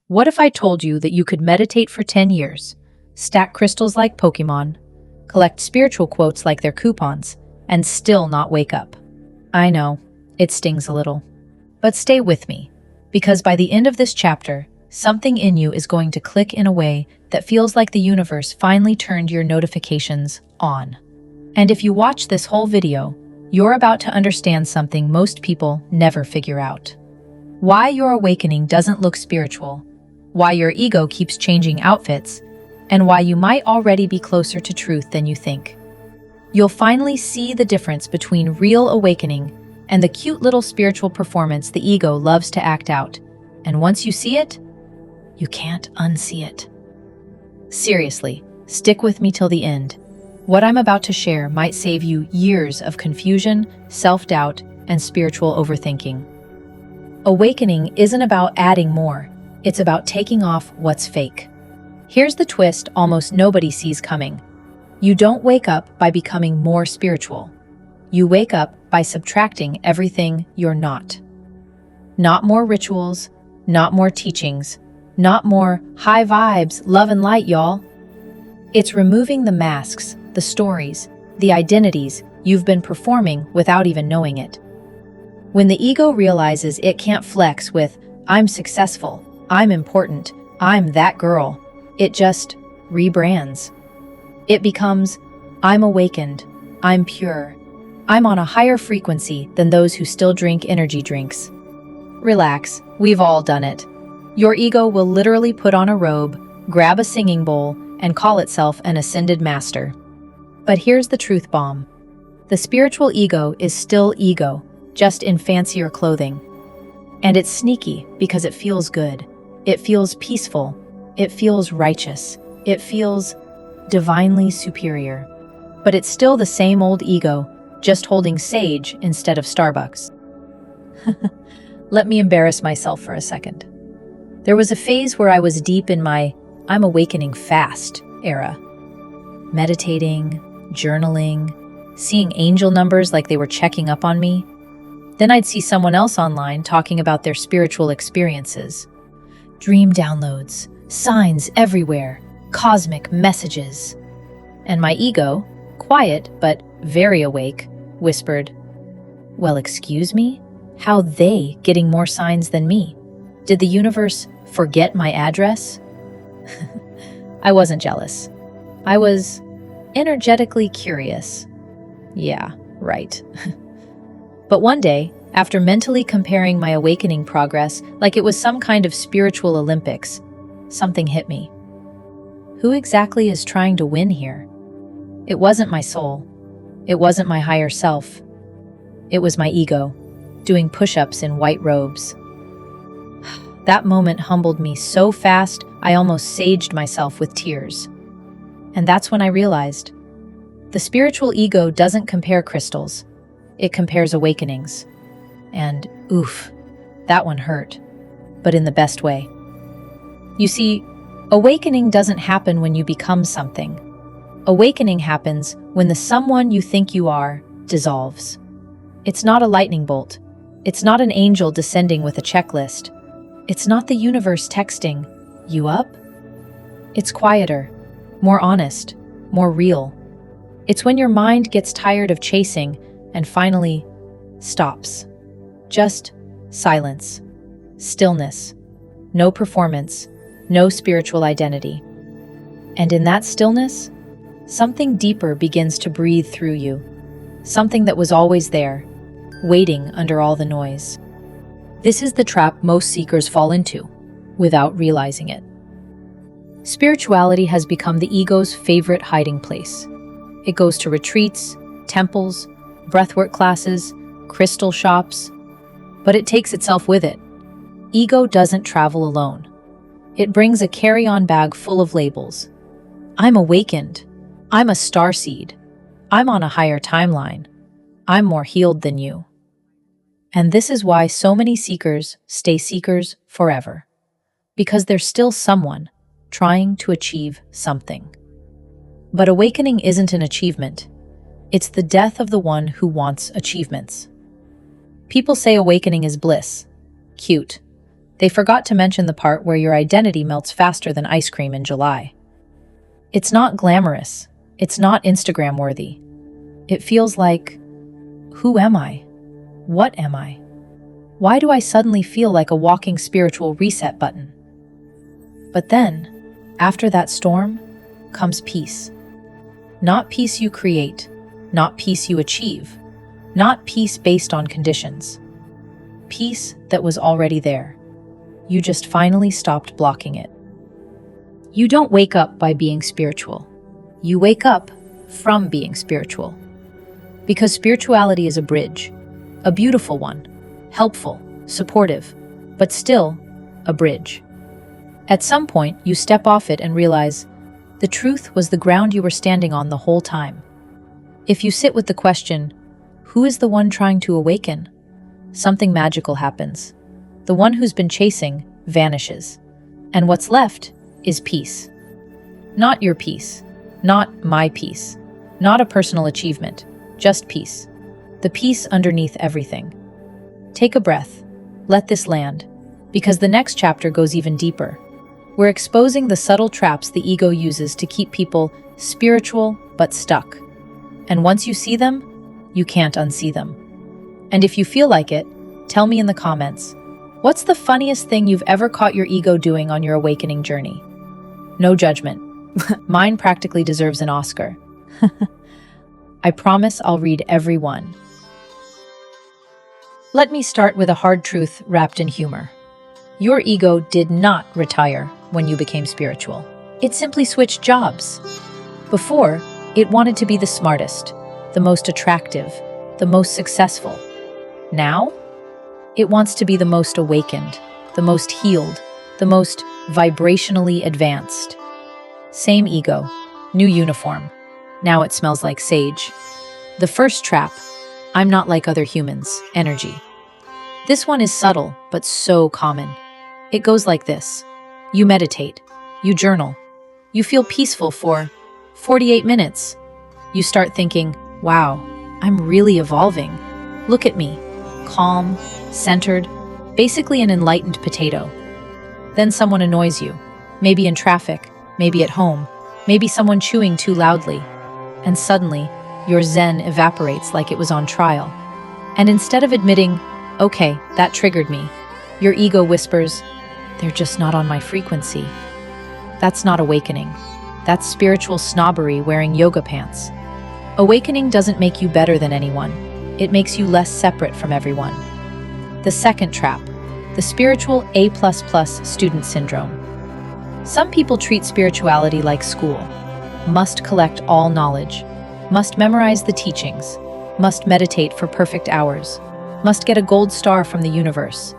What if I told you that you could meditate for 10 years, stack crystals like Pokemon, collect spiritual quotes like their coupons, and still not wake up? I know, it stings a little. But stay with me, because by the end of this chapter, something in you is going to click in a way that feels like the universe finally turned your notifications on. And if you watch this whole video, you're about to understand something most people never figure out. Why your awakening doesn't look spiritual, why your ego keeps changing outfits, and why you might already be closer to truth than you think. You'll finally see the difference between real awakening and the cute little spiritual performance the ego loves to act out. And once you see it, you can't unsee it. Seriously, stick with me till the end. What I'm about to share might save you years of confusion, self-doubt, and spiritual overthinking. Awakening isn't about adding more, it's about taking off what's fake. Here's the twist almost nobody sees coming. You don't wake up by becoming more spiritual. You wake up by subtracting everything you're not. Not more rituals, not more teachings, not more high vibes, love and light, y'all. It's removing the masks, the stories, the identities you've been performing without even knowing it. When the ego realizes it can't flex with, I'm successful, I'm important, I'm that girl, it just rebrands. It becomes, I'm awakened, I'm pure, I'm on a higher frequency than those who still drink energy drinks. Relax, we've all done it. Your ego will literally put on a robe, grab a singing bowl, and call itself an ascended master. But here's the truth bomb. The spiritual ego is still ego, just in fancier clothing. And it's sneaky because it feels good. It feels peaceful. It feels righteous. It feels divinely superior. But it's still the same old ego, just holding sage instead of Starbucks. Let me embarrass myself for a second. There was a phase where I was deep in my I'm awakening fast era. Meditating, journaling, seeing angel numbers like they were checking up on me. Then I'd see someone else online talking about their spiritual experiences. Dream downloads, signs everywhere, cosmic messages. And my ego, quiet but very awake, whispered, well, excuse me? How they getting more signs than me? Did the universe forget my address? I wasn't jealous. I was energetically curious. Yeah, right. But one day, after mentally comparing my awakening progress like it was some kind of spiritual Olympics, something hit me. Who exactly is trying to win here? It wasn't my soul. It wasn't my higher self. It was my ego, doing push-ups in white robes. That moment humbled me so fast, I almost saged myself with tears. And that's when I realized, the spiritual ego doesn't compare crystals. It compares awakenings. And oof, that one hurt, but in the best way. You see, awakening doesn't happen when you become something. Awakening happens when the someone you think you are dissolves. It's not a lightning bolt. It's not an angel descending with a checklist. It's not the universe texting, you up? It's quieter, more honest, more real. It's when your mind gets tired of chasing and finally stops. Just silence, stillness, no performance, no spiritual identity. And in that stillness, something deeper begins to breathe through you. Something that was always there, waiting under all the noise. This is the trap most seekers fall into, without realizing it. Spirituality has become the ego's favorite hiding place. It goes to retreats, temples, breathwork classes, crystal shops, but it takes itself with it. Ego doesn't travel alone. It brings a carry-on bag full of labels. I'm awakened. I'm a starseed. I'm on a higher timeline. I'm more healed than you. And this is why so many seekers stay seekers forever. Because there's still someone trying to achieve something. But awakening isn't an achievement. It's the death of the one who wants achievements. People say awakening is bliss. Cute. They forgot to mention the part where your identity melts faster than ice cream in July. It's not glamorous. It's not Instagram worthy. It feels like, who am I? What am I? Why do I suddenly feel like a walking spiritual reset button? But then, after that storm, comes peace. Not peace you create, not peace you achieve, not peace based on conditions. Peace that was already there. You just finally stopped blocking it. You don't wake up by being spiritual. You wake up from being spiritual. Because spirituality is a bridge, a beautiful one, helpful, supportive, but still a bridge. At some point, you step off it and realize the truth was the ground you were standing on the whole time. If you sit with the question, who is the one trying to awaken? Something magical happens. The one who's been chasing vanishes. And what's left is peace. Not your peace, not my peace, not a personal achievement, just peace. The peace underneath everything. Take a breath. Let this land. Because the next chapter goes even deeper. We're exposing the subtle traps the ego uses to keep people spiritual but stuck. And once you see them, you can't unsee them. And if you feel like it, tell me in the comments, what's the funniest thing you've ever caught your ego doing on your awakening journey? No judgment. Mine practically deserves an Oscar. I promise I'll read every one. Let me start with a hard truth wrapped in humor. Your ego did not retire when you became spiritual. It simply switched jobs. Before, it wanted to be the smartest, the most attractive, the most successful. Now, it wants to be the most awakened, the most healed, the most vibrationally advanced. Same ego, new uniform. Now it smells like sage. The first trap, I'm not like other humans, energy. This one is subtle, but so common. It goes like this. You meditate. You journal. You feel peaceful for 48 minutes. You start thinking, wow, I'm really evolving. Look at me. Calm, centered, basically an enlightened potato. Then someone annoys you. Maybe in traffic, maybe at home, maybe someone chewing too loudly. And suddenly, your zen evaporates like it was on trial. And instead of admitting, okay, that triggered me, your ego whispers, they're just not on my frequency. That's not awakening. That's spiritual snobbery wearing yoga pants. Awakening doesn't make you better than anyone. It makes you less separate from everyone. The second trap, the spiritual A++ student syndrome. Some people treat spirituality like school. Must collect all knowledge. Must memorize the teachings. Must meditate for perfect hours. Must get a gold star from the universe.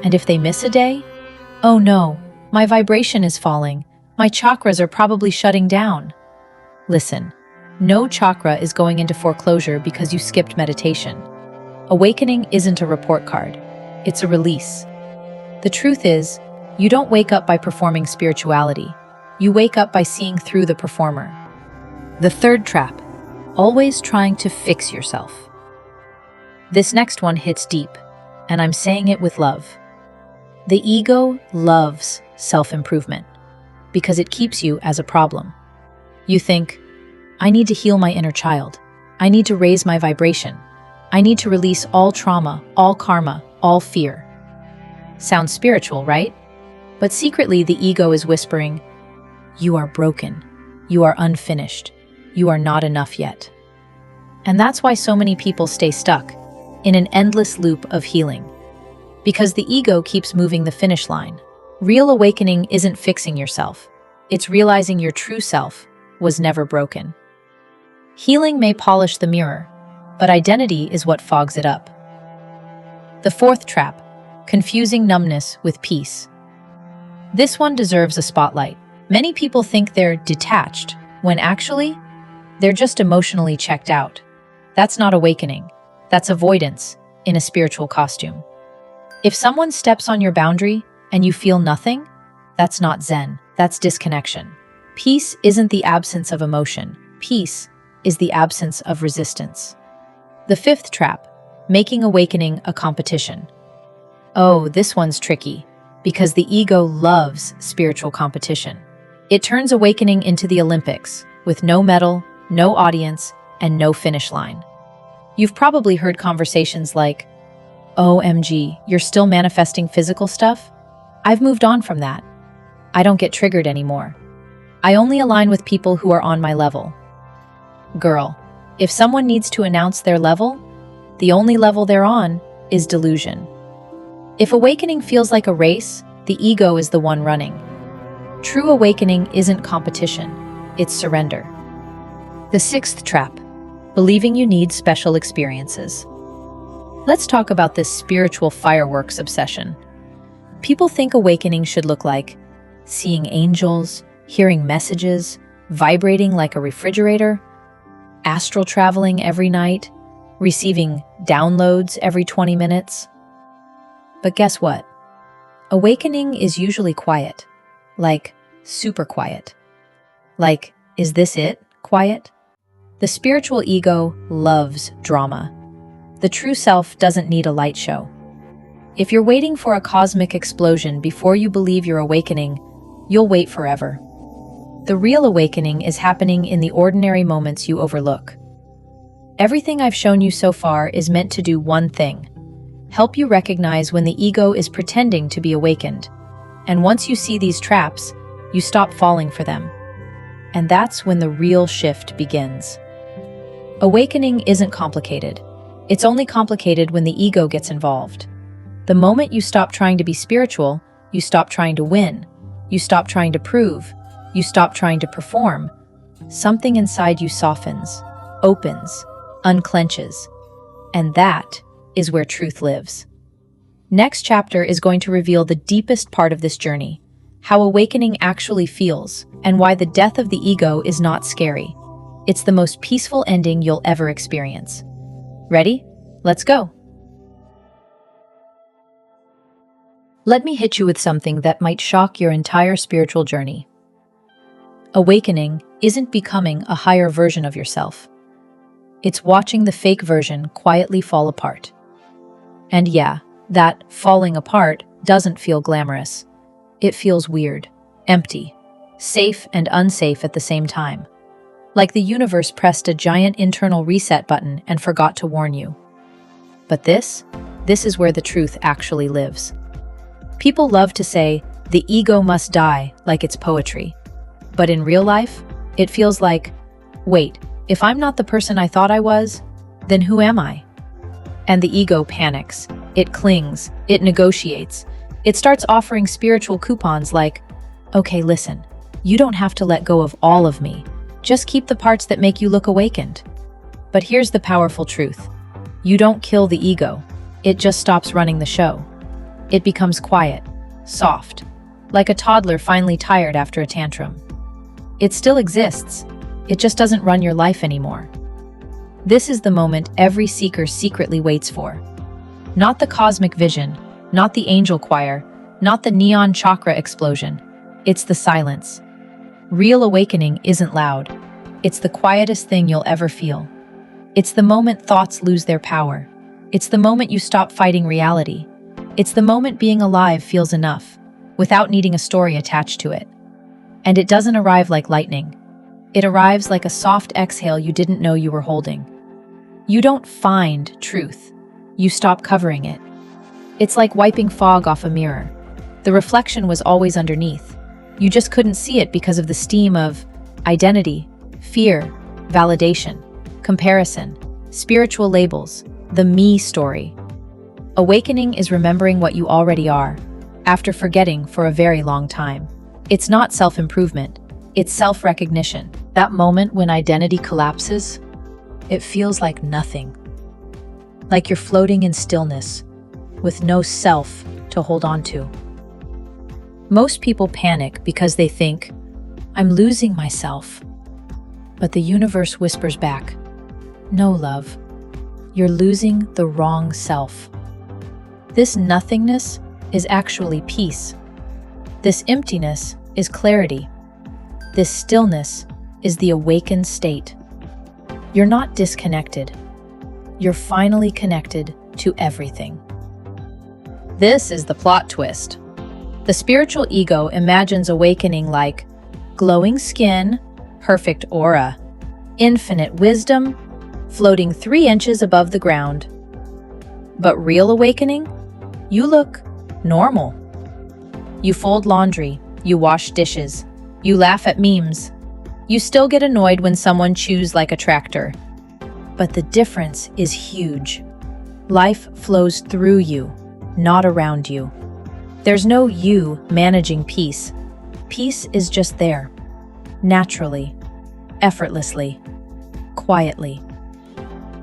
And if they miss a day, oh no, my vibration is falling. My chakras are probably shutting down. Listen, no chakra is going into foreclosure because you skipped meditation. Awakening isn't a report card. It's a release. The truth is, you don't wake up by performing spirituality. You wake up by seeing through the performer. The third trap, always trying to fix yourself. This next one hits deep, and I'm saying it with love. The ego loves self-improvement because it keeps you as a problem. You think, I need to heal my inner child. I need to raise my vibration. I need to release all trauma, all karma, all fear. Sounds spiritual, right? But secretly, the ego is whispering, you are broken. You are unfinished. You are not enough yet. And that's why so many people stay stuck in an endless loop of healing. Because the ego keeps moving the finish line. Real awakening isn't fixing yourself. It's realizing your true self was never broken. Healing may polish the mirror, but identity is what fogs it up. The fourth trap, confusing numbness with peace. This one deserves a spotlight. Many people think they're detached, when actually, they're just emotionally checked out. That's not awakening. That's avoidance in a spiritual costume. If someone steps on your boundary and you feel nothing, that's not Zen, that's disconnection. Peace isn't the absence of emotion. Peace is the absence of resistance. The fifth trap, making awakening a competition. Oh, this one's tricky. because the ego loves spiritual competition. It turns awakening into the Olympics, with no medal, no audience, and no finish line. You've probably heard conversations like, "OMG, you're still manifesting physical stuff? I've moved on from that. I don't get triggered anymore. I only align with people who are on my level." Girl, if someone needs to announce their level, the only level they're on is delusion. If awakening feels like a race, the ego is the one running. True awakening isn't competition, it's surrender. The sixth trap, believing you need special experiences. Let's talk about this spiritual fireworks obsession. People think awakening should look like seeing angels, hearing messages, vibrating like a refrigerator, astral traveling every night, receiving downloads every 20 minutes. But guess what? Awakening is usually quiet, like super quiet. Like, is this it? Quiet? The spiritual ego loves drama. The true self doesn't need a light show. If you're waiting for a cosmic explosion before you believe you're awakening, you'll wait forever. The real awakening is happening in the ordinary moments you overlook. Everything I've shown you so far is meant to do one thing: help you recognize when the ego is pretending to be awakened. And once you see these traps, you stop falling for them. And that's when the real shift begins. Awakening isn't complicated. It's only complicated when the ego gets involved. The moment you stop trying to be spiritual, you stop trying to win, you stop trying to prove, you stop trying to perform, something inside you softens, opens, unclenches. And that is where truth lives. Next chapter is going to reveal the deepest part of this journey, how awakening actually feels, and why the death of the ego is not scary. It's the most peaceful ending you'll ever experience. Ready? Let's go. Let me hit you with something that might shock your entire spiritual journey. Awakening isn't becoming a higher version of yourself. It's watching the fake version quietly fall apart. And yeah, that falling apart doesn't feel glamorous. It feels weird, empty, safe and unsafe at the same time. Like the universe pressed a giant internal reset button and forgot to warn you. But this is where the truth actually lives. People love to say, the ego must die, like it's poetry. But in real life, it feels like, wait, if I'm not the person I thought I was, then who am I? And the ego panics. It clings. It negotiates. It starts offering spiritual coupons like, okay, listen, you don't have to let go of all of me. Just keep the parts that make you look awakened. But here's the powerful truth. You don't kill the ego. It just stops running the show. It becomes quiet, soft, like a toddler finally tired after a tantrum. It still exists. It just doesn't run your life anymore. This is the moment every seeker secretly waits for. Not the cosmic vision, not the angel choir, not the neon chakra explosion. It's the silence. Real awakening isn't loud. It's the quietest thing you'll ever feel. It's the moment thoughts lose their power. It's the moment you stop fighting reality. It's the moment being alive feels enough, without needing a story attached to it. And it doesn't arrive like lightning. It arrives like a soft exhale you didn't know you were holding. You don't find truth. You stop covering it. It's like wiping fog off a mirror. The reflection was always underneath. You just couldn't see it because of the steam of identity, fear, validation, comparison, spiritual labels, the me story. Awakening is remembering what you already are, after forgetting for a very long time. It's not self-improvement, it's self-recognition. That moment when identity collapses, it feels like nothing. Like you're floating in stillness, with no self to hold on to. Most people panic because they think, I'm losing myself. But the universe whispers back, no, love, you're losing the wrong self. This nothingness is actually peace. This emptiness is clarity. This stillness is the awakened state. You're not disconnected. You're finally connected to everything. This is the plot twist. The spiritual ego imagines awakening like glowing skin, perfect aura, infinite wisdom, floating 3 inches above the ground. But real awakening? You look normal. You fold laundry, you wash dishes, you laugh at memes. You still get annoyed when someone chews like a tractor. But the difference is huge. Life flows through you, not around you. There's no you managing peace. Peace is just there, naturally, effortlessly, quietly.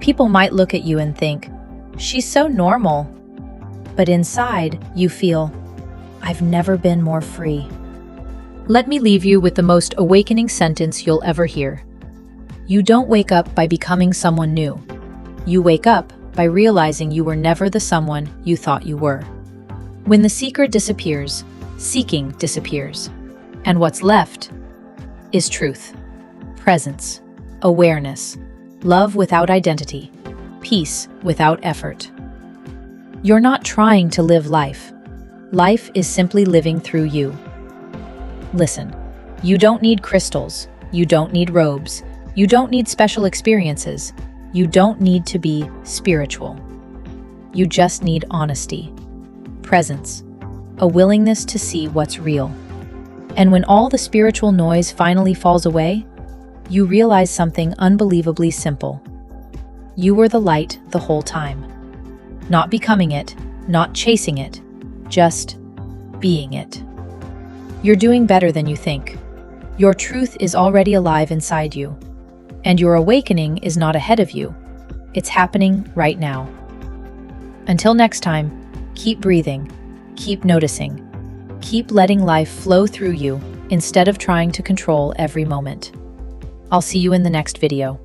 People might look at you and think, she's so normal. But inside, you feel, I've never been more free. Let me leave you with the most awakening sentence you'll ever hear. You don't wake up by becoming someone new. You wake up by realizing you were never the someone you thought you were. When the seeker disappears, seeking disappears. And what's left is truth, presence, awareness, love without identity, peace without effort. You're not trying to live life. Life is simply living through you. Listen, you don't need crystals, you don't need robes, you don't need special experiences, you don't need to be spiritual. You just need honesty, presence, a willingness to see what's real. And when all the spiritual noise finally falls away, you realize something unbelievably simple. You were the light the whole time. Not becoming it, not chasing it, just being it. You're doing better than you think. Your truth is already alive inside you. And your awakening is not ahead of you. It's happening right now. Until next time, keep breathing, keep noticing, keep letting life flow through you instead of trying to control every moment. I'll see you in the next video.